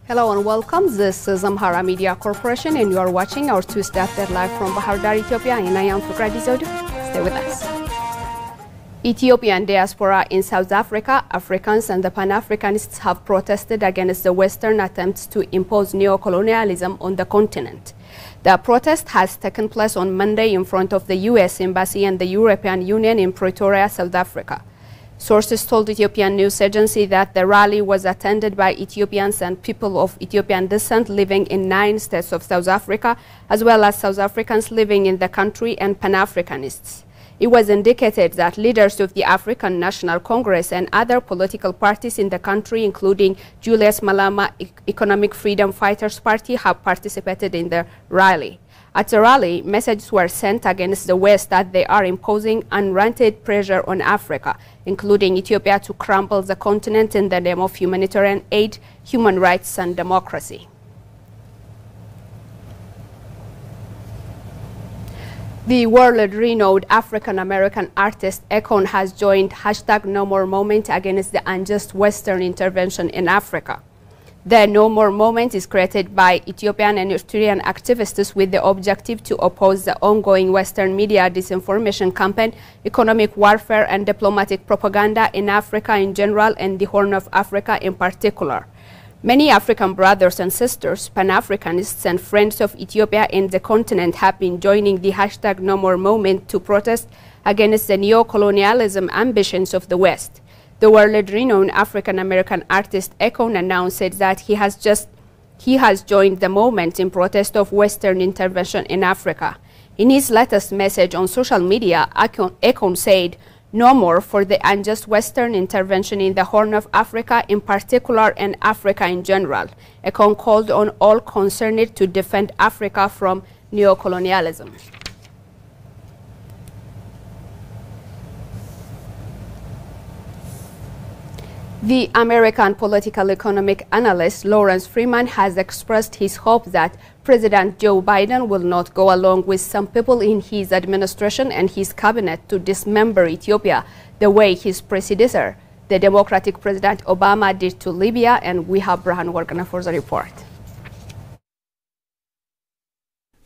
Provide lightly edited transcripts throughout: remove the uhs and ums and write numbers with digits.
Hello and welcome. This is Amhara Media Corporation and you are watching our Tuesday update live from Bahar, Ethiopia, and I am Fikra Dizodu. Stay with us. Ethiopian diaspora in South Africa, Africans and the Pan-Africanists have protested against the Western attempts to impose neo-colonialism on the continent. The protest has taken place on Monday in front of the U.S. Embassy and the European Union in Pretoria, South Africa. Sources told Ethiopian news agency that the rally was attended by Ethiopians and people of Ethiopian descent living in 9 states of South Africa, as well as South Africans living in the country and Pan-Africanists. It was indicated that leaders of the African National Congress and other political parties in the country, including Julius Malema Economic Freedom Fighters Party, have participated in the rally. At the rally, messages were sent against the West that they are imposing unwarranted pressure on Africa, including Ethiopia, to crumble the continent in the name of humanitarian aid, human rights and democracy. The world-renowned African-American artist Akon has joined #NoMoreMoment against the unjust Western intervention in Africa. The No More movement is created by Ethiopian and Eritrean activists with the objective to oppose the ongoing Western media disinformation campaign, economic warfare and diplomatic propaganda in Africa in general and the Horn of Africa in particular. Many African brothers and sisters, Pan-Africanists and friends of Ethiopia and the continent have been joining the #NoMore movement to protest against the neo-colonialism ambitions of the West. The world-renowned African-American artist Akon announced that he has joined the movement in protest of Western intervention in Africa. In his latest message on social media, Akon said, "No more for the unjust Western intervention in the Horn of Africa in particular and Africa in general." Akon called on all concerned to defend Africa from neo-colonialism. The American political economic analyst Lawrence Freeman has expressed his hope that President Joe Biden will not go along with some people in his administration and his cabinet to dismember Ethiopia the way his predecessor, the Democratic President Obama, did to Libya. And we have Brahan Wargana for the report.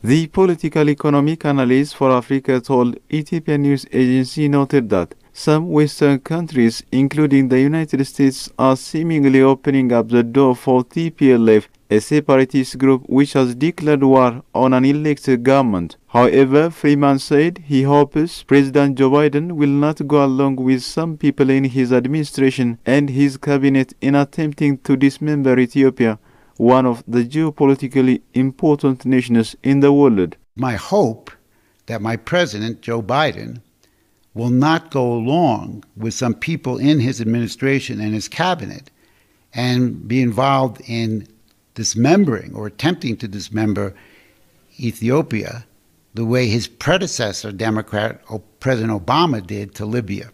The political economic analyst for Africa told Ethiopian news agency noted that some Western countries, including the United States, are seemingly opening up the door for TPLF, a separatist group which has declared war on an elected government. However, Freeman said he hopes President Joe Biden will not go along with some people in his administration and his cabinet in attempting to dismember Ethiopia, one of the geopolitically important nations in the world. My hope that my president, Joe Biden, will not go along with some people in his administration and his cabinet and be involved in dismembering or attempting to dismember Ethiopia the way his predecessor, Democrat President Obama, did to Libya.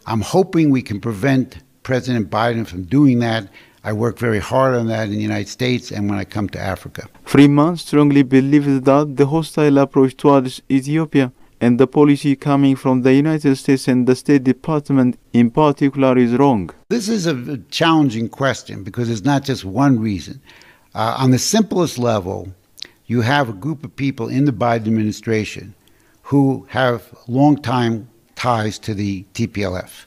I'm hoping we can prevent President Biden from doing that. I work very hard on that in the United States and when I come to Africa. Freeman strongly believes that the hostile approach towards Ethiopia and the policy coming from the United States and the State Department in particular is wrong. This is a challenging question because it's not just one reason. On the simplest level, you have a group of people in the Biden administration who have long-time ties to the TPLF.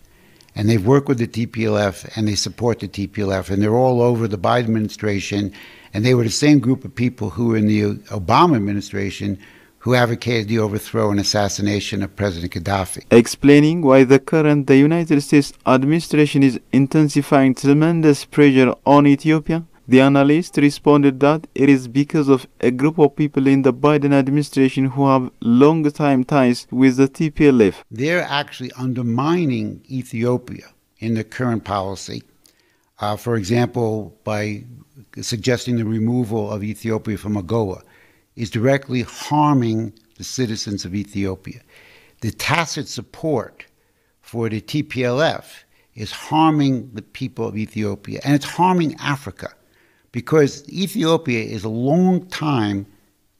And they've worked with the TPLF and they support the TPLF. And they're all over the Biden administration. And they were the same group of people who were in the Obama administration who advocated the overthrow and assassination of President Gaddafi. Explaining why the United States administration is intensifying tremendous pressure on Ethiopia, the analyst responded that it is because of a group of people in the Biden administration who have long-time ties with the TPLF. They're actually undermining Ethiopia in the current policy. For example, by suggesting the removal of Ethiopia from AGOA, is directly harming the citizens of Ethiopia. The tacit support for the TPLF is harming the people of Ethiopia, and it's harming Africa, because Ethiopia is a long-time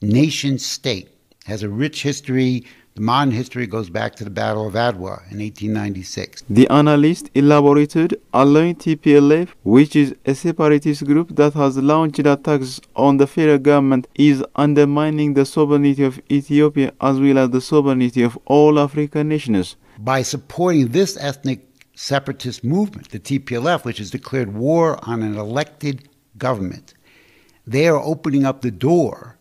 nation state, has a rich history. The modern history goes back to the Battle of Adwa in 1896. The Analyst elaborated, allowing TPLF, which is a separatist group that has launched attacks on the federal government, is undermining the sovereignty of Ethiopia as well as the sovereignty of all African nations. By supporting this ethnic separatist movement, the TPLF, which has declared war on an elected government, they are opening up the door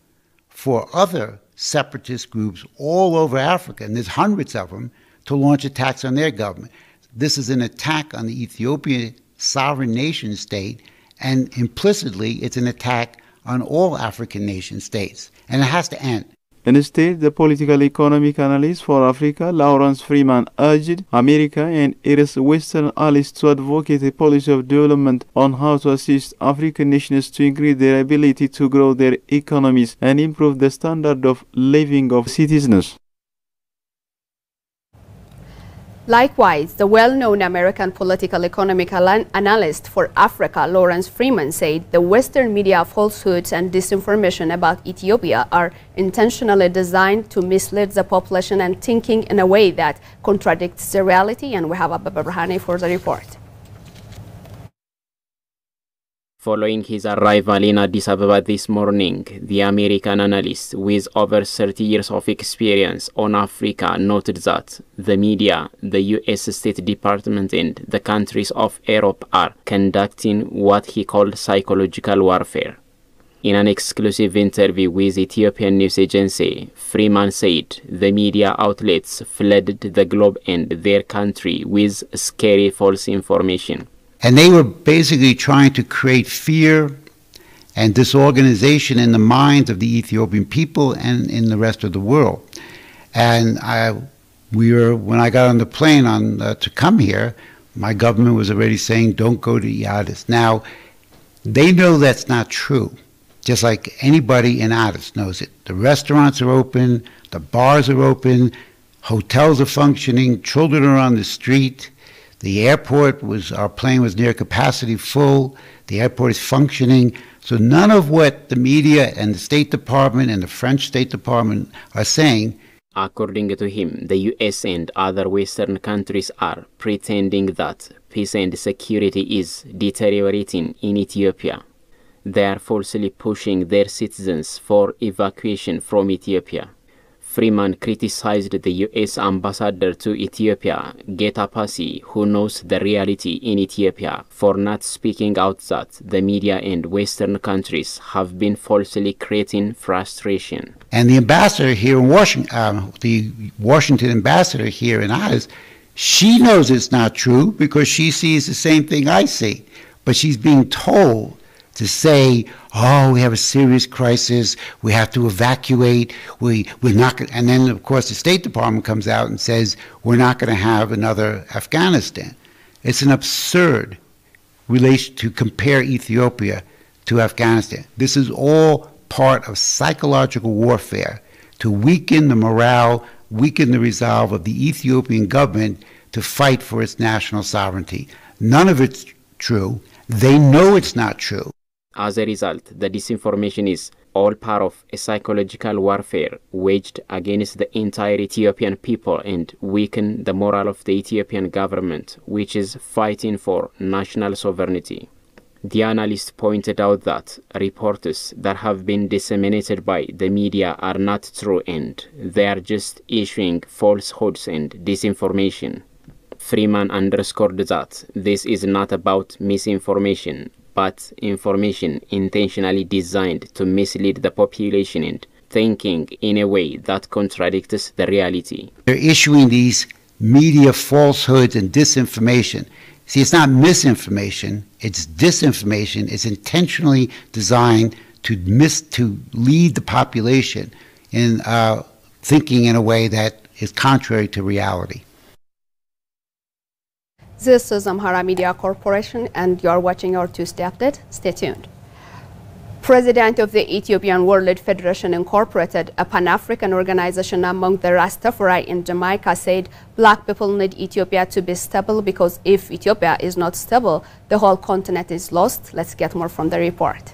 for other separatist groups all over Africa, and there's hundreds of them, to launch attacks on their government. This is an attack on the Ethiopian sovereign nation state, and implicitly it's an attack on all African nation states, and it has to end. Instead, the political economic analyst for Africa, Lawrence Freeman, urged America and its Western allies to advocate a policy of development on how to assist African nations to increase their ability to grow their economies and improve the standard of living of citizens. Likewise, the well-known American political economic analyst for Africa, Lawrence Freeman, said the Western media falsehoods and disinformation about Ethiopia are intentionally designed to mislead the population and thinking in a way that contradicts the reality. And we have Ababa Brahane for the report. Following his arrival in Addis Ababa this morning, the American analyst with over 30 years of experience on Africa noted that the media, the U.S. State Department and the countries of Europe are conducting what he called psychological warfare. In an exclusive interview with Ethiopian news agency, Freeman said the media outlets flooded the globe and their country with scary false information. And they were basically trying to create fear and disorganization in the minds of the Ethiopian people and in the rest of the world. And when I got on the plane to come here, my government was already saying, don't go to Addis. Now, they know that's not true, just like anybody in Addis knows it. The restaurants are open, the bars are open, hotels are functioning, children are on the street. The airport our plane was near capacity full. The airport is functioning. So none of what the media and the State Department and the French State Department are saying. According to him, the US and other Western countries are pretending that peace and security is deteriorating in Ethiopia. They are falsely pushing their citizens for evacuation from Ethiopia. Freeman criticized the U.S. ambassador to Ethiopia, Geta Pasi, who knows the reality in Ethiopia, for not speaking out that the media and Western countries have been falsely creating frustration. And the ambassador here in Washington, the Washington ambassador here in Addis, she knows it's not true because she sees the same thing I see. But she's being told to say, oh, we have a serious crisis, we have to evacuate, we're not going, and then of course the State Department comes out and says we're not going to have another Afghanistan. It's an absurd relation to compare Ethiopia to Afghanistan. This is all part of psychological warfare to weaken the morale, weaken the resolve of the Ethiopian government to fight for its national sovereignty. None of it's true. They know it's not true. As a result, the disinformation is all part of a psychological warfare waged against the entire Ethiopian people and weaken the morale of the Ethiopian government, which is fighting for national sovereignty. The analyst pointed out that reports that have been disseminated by the media are not true and they are just issuing falsehoods and disinformation. Freeman underscored that this is not about misinformation, but information intentionally designed to mislead the population and thinking in a way that contradicts the reality. They're issuing these media falsehoods and disinformation. See, it's not misinformation, it's disinformation. It's intentionally designed to lead the population in thinking in a way that is contrary to reality. This is Amhara Media Corporation, and you are watching our Tuesday update. Stay tuned. President of the Ethiopian World Federation Incorporated, a Pan-African organization among the Rastafari in Jamaica, said black people need Ethiopia to be stable because if Ethiopia is not stable, the whole continent is lost. Let's get more from the report.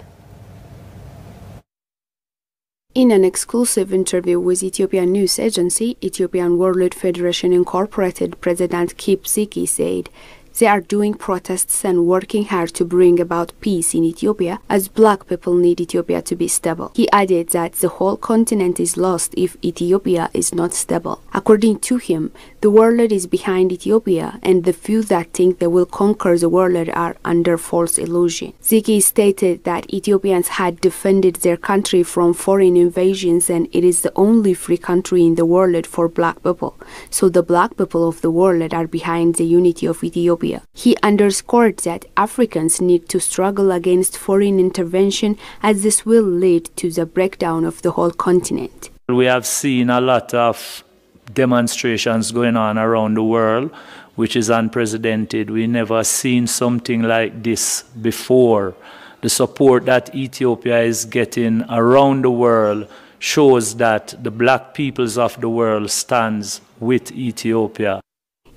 In an exclusive interview with Ethiopian news agency, Ethiopian World Federation Incorporated President Kip Ziki said they are doing protests and working hard to bring about peace in Ethiopia as black people need Ethiopia to be stable. He added that the whole continent is lost if Ethiopia is not stable. According to him, the world is behind Ethiopia and the few that think they will conquer the world are under false illusion. Ziki stated that Ethiopians had defended their country from foreign invasions and it is the only free country in the world for black people. So the black people of the world are behind the unity of Ethiopia. He underscored that Africans need to struggle against foreign intervention as this will lead to the breakdown of the whole continent. We have seen a lot of demonstrations going on around the world, which is unprecedented. We never seen something like this before. The support that Ethiopia is getting around the world shows that the black peoples of the world stands with Ethiopia.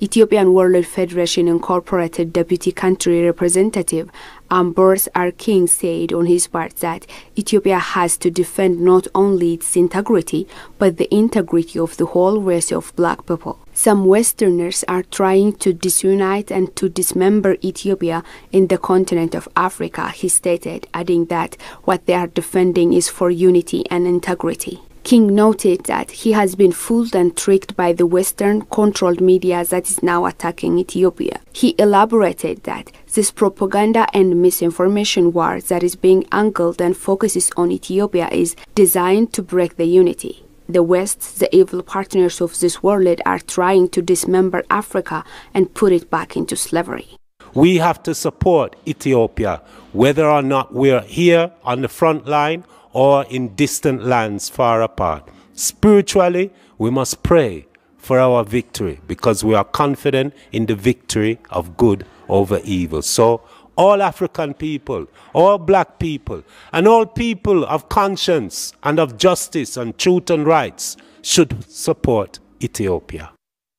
Ethiopian World Federation Incorporated Deputy Country Representative Amhara King said on his part that Ethiopia has to defend not only its integrity, but the integrity of the whole race of black people. Some Westerners are trying to disunite and to dismember Ethiopia in the continent of Africa, he stated, adding that what they are defending is for unity and integrity. King noted that he has been fooled and tricked by the Western-controlled media that is now attacking Ethiopia. He elaborated that this propaganda and misinformation war that is being angled and focuses on Ethiopia is designed to break the unity. The West, the evil partners of this world, are trying to dismember Africa and put it back into slavery. We have to support Ethiopia, whether or not we're here on the front line or in distant lands far apart. Spiritually, we must pray for our victory because we are confident in the victory of good over evil. So all African people, all black people, and all people of conscience and of justice and truth and rights should support Ethiopia.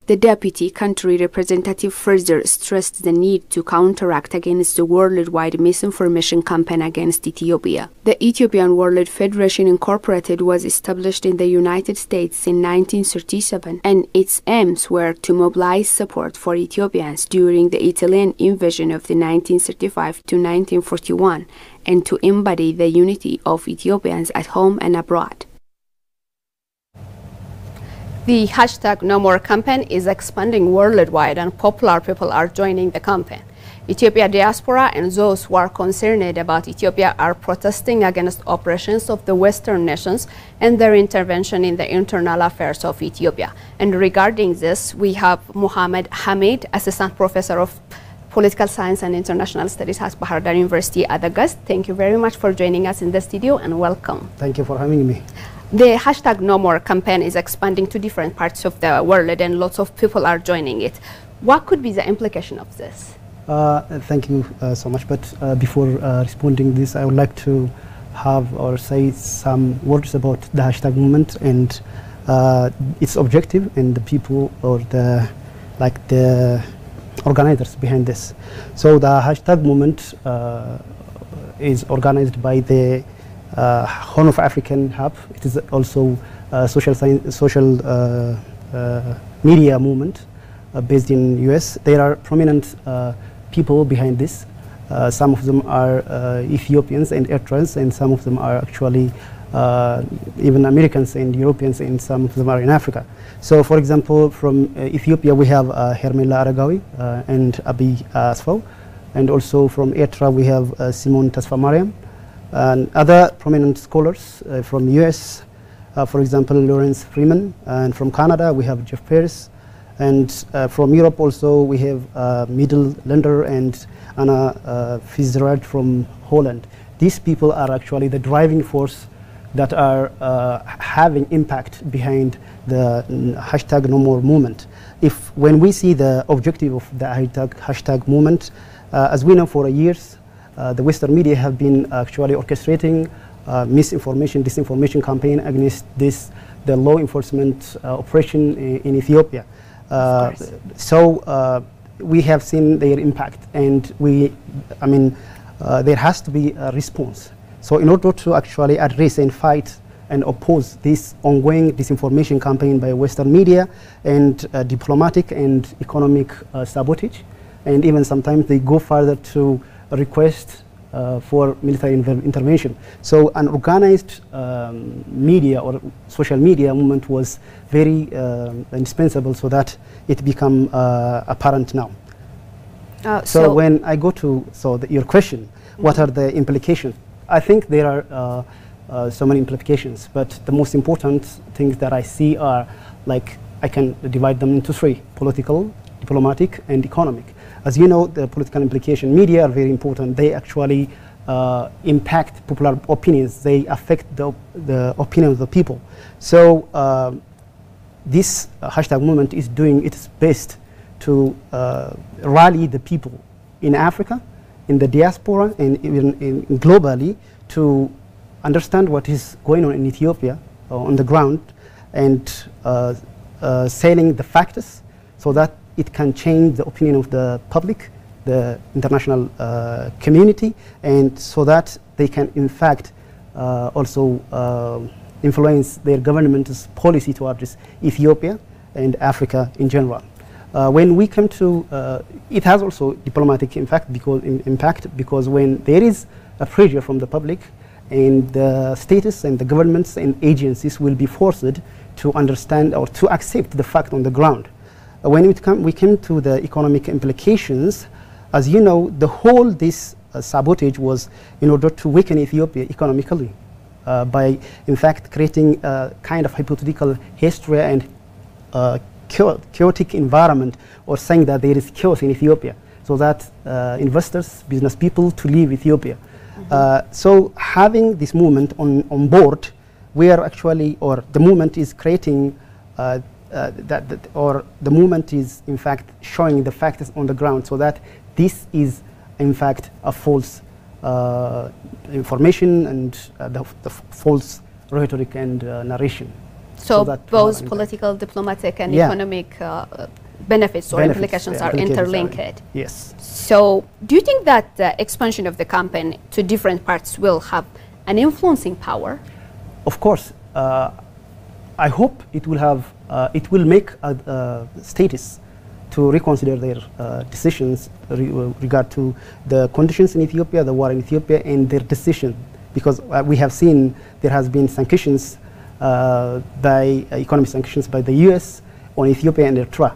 The deputy country representative further stressed the need to counteract against the worldwide misinformation campaign against Ethiopia. The Ethiopian World Federation Incorporated was established in the United States in 1937, and its aims were to mobilize support for Ethiopians during the Italian invasion of the 1935 to 1941 and to embody the unity of Ethiopians at home and abroad. The hashtag No More campaign is expanding worldwide and popular people are joining the campaign. Ethiopia diaspora and those who are concerned about Ethiopia are protesting against operations of the Western nations and their intervention in the internal affairs of Ethiopia. And regarding this, we have Muhammad Hamid, Assistant Professor of Political Science and International Studies at Bahar Dar University as a guest. Thank you very much for joining us in the studio and welcome. Thank you for having me. The hashtag No More campaign is expanding to different parts of the world and lots of people are joining it. What could be the implication of this? Thank you so much. But before responding this, I would like to have or say some words about the hashtag movement and its objective and the people or the organizers behind this. So the hashtag movement is organized by the Horn of African Hub. It is also a social media movement based in US. There are prominent people behind this. Some of them are Ethiopians and Eritreans, and some of them are actually even Americans and Europeans, and some of them are in Africa. So, for example, from Ethiopia we have Hermela Aragawi and Abiy Asfaw, and also from Eritrea we have Simon Tasfa Mariam. And other prominent scholars from US, for example, Lawrence Freeman, and from Canada we have Jeff Pearce, and from Europe also we have Middle Lender and Anna Fitzgerald from Holland. These people are actually the driving force that are having impact behind the hashtag No More movement. When we see the objective of the hashtag movement, as we know for years, the Western media have been actually orchestrating misinformation, disinformation campaign against the law enforcement operation in Ethiopia. So we have seen their impact, and there has to be a response. So in order to actually address and fight and oppose this ongoing disinformation campaign by Western media and diplomatic and economic sabotage, and even sometimes they go further to request for military intervention. So an organized media or social media movement was very indispensable, so that it become apparent now. So when I go to your question, what are the implications? I think there are so many implications, but the most important things that I see are, like, I can divide them into three: political, diplomatic, and economic. As you know, the political implication, media are very important. They actually impact popular opinions. They affect the opinion of the people. So this hashtag movement is doing its best to rally the people in Africa, in the diaspora, and even globally, to understand what is going on in Ethiopia on the ground, and selling the facts so that it can change the opinion of the public, the international community, and so that they can in fact also influence their government's policy towards Ethiopia and Africa in general. When we come to, it has also diplomatic impact because when there is a pressure from the public, and the status and the governments and agencies will be forced to understand or to accept the fact on the ground. When we came to the economic implications, as you know, the whole this sabotage was in order to weaken Ethiopia economically by, in fact, creating a kind of hypothetical history and chaotic environment, or saying that there is chaos in Ethiopia, so that investors, business people to leave Ethiopia. So having this movement on board, we are actually, or the movement is creating or the movement is in fact showing the facts on the ground, so that this is in fact a false information and the false rhetoric and narration. So both political, diplomatic, and economic benefits or implications are interlinked. Yes. So do you think that the expansion of the campaign to different parts will have an influencing power? Of course. I hope it will have, it will make states to reconsider their decisions regard to the conditions in Ethiopia, the war in Ethiopia, and their decision. Because we have seen there has been sanctions economic sanctions by the US on Ethiopia and Eritrea.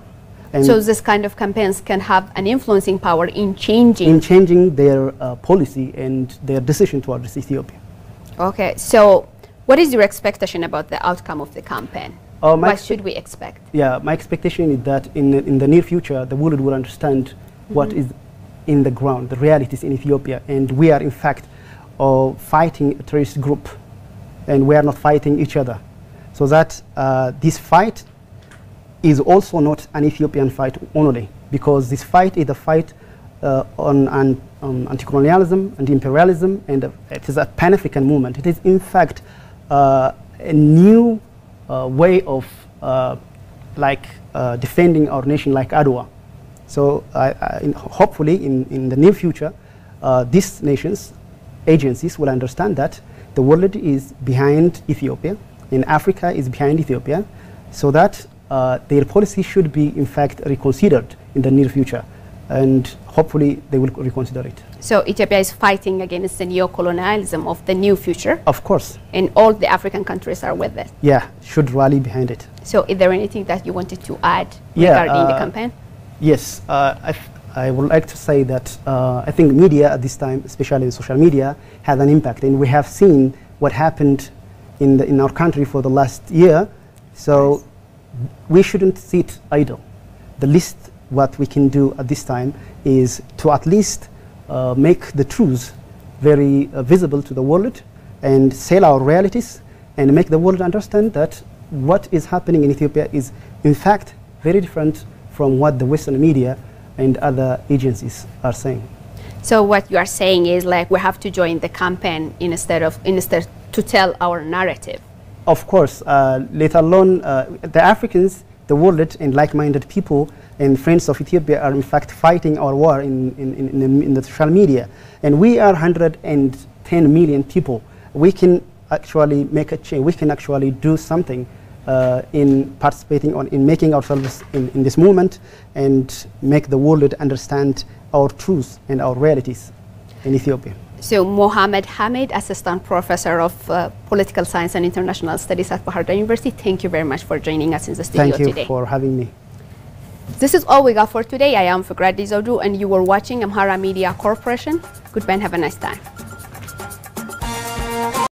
And so this kind of campaigns can have an influencing power in changing their policy and their decision towards Ethiopia. Okay, so what is your expectation about the outcome of the campaign? What should we expect? Yeah, my expectation is that in the near future, the world will understand what is in the ground, the realities in Ethiopia, and we are in fact fighting a terrorist group, and we are not fighting each other. So that this fight is also not an Ethiopian fight only, because this fight is a fight on anti-colonialism and imperialism, and it is a Pan-African movement. It is in fact a new way of defending our nation like Adwa. So hopefully in the near future, these nations, agencies will understand that the world is behind Ethiopia, and Africa is behind Ethiopia, so that their policy should be in fact reconsidered in the near future, and hopefully they will reconsider it. So Ethiopia is fighting against the neo-colonialism of the new future? Of course. And all the African countries are with it? Yeah, should rally behind it. So is there anything that you wanted to add regarding the campaign? Yes, I would like to say that I think media at this time, especially social media, has an impact, and we have seen what happened in our country for the last year. So we shouldn't sit idle. The least what we can do at this time is to at least make the truth very visible to the world, and sell our realities, and make the world understand that what is happening in Ethiopia is in fact very different from what the Western media and other agencies are saying. So what you are saying is like we have to join the campaign instead to tell our narrative. Of course, let alone the Africans, the world, and like-minded people and friends of Ethiopia are in fact fighting our war in the social media. And we are 110 million people. We can actually make a change. We can actually do something in participating in making ourselves in this movement and make the world understand our truths and our realities in Ethiopia. So Mohammed Hamid, Assistant Professor of Political Science and International Studies at Bahar Dar University, thank you very much for joining us in the studio today. Thank you for having me. This is all we got for today. I am Fikrati Zodu and you were watching Amhara Media Corporation. Goodbye and have a nice time.